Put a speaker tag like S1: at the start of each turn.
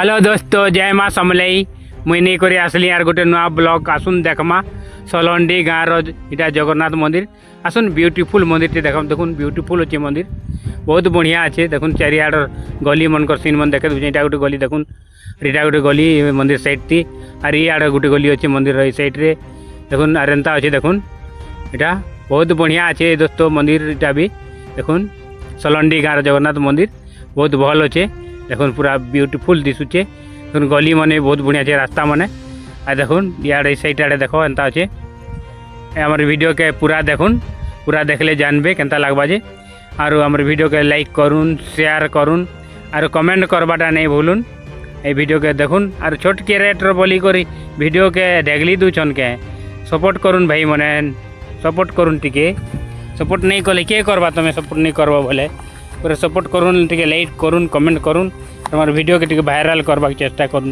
S1: Hello दोस्तों, जय माँ समलई। मुई नहीं करी आसली यार गोटे नुआ ब्लॉग आसुन देखमा सलहंडी गाँव इटा जगन्नाथ मंदिर। आसुन ब्यूटीफुल मंदिर टे देखम, देखुन ब्यूटीफुल अच्छे मंदिर, बहुत बढ़िया अच्छे। देखुन चारियाड़ गली मनकर सीन मन देखे दूचे। इटा गोटे गली देखुन, इटा गोटे गली मंदिर साइड थी आर इे गोटे गली अच्छे मंदिर रही साइड रे देखुन। आर एंता अच्छे देखुन, इटा बहुत बढ़िया अच्छे दोस्तों मंदिर। इटा भी देखुन सलहंडी गाँव जगन्नाथ मंदिर बहुत भल अच्छे। देखुन पूरा ब्यूटीफुल दिशुचे। देखुन गली माने बहुत बढ़िया छे, रास्ता माने। आ देखुन यार साइड आड़े देखो एंता अच्छे। हमारे वीडियो के पूरा देखुन, पूरा देखले जानबे केंता लागबा जे। आर हमारे वीडियो के लाइक करुन, शेयर करुन आर कमेंट करवाटा नहीं भूलुन। ए वीडियो के देखुन आर छोट के रेट रो बोली करी वीडियो के ढेगली दूचन के सपोर्ट करुन भाई माने, सपोर्ट करुन टिके। सपोर्ट नहीं कले के करबा, तमे सपोर्ट नहीं करबा बोले पूरा सपोर्ट करुन, टिके लाइक करुन, कमेंट करुन, हमारे वीडियो के टिके वायरल करबा चेष्टा करुन।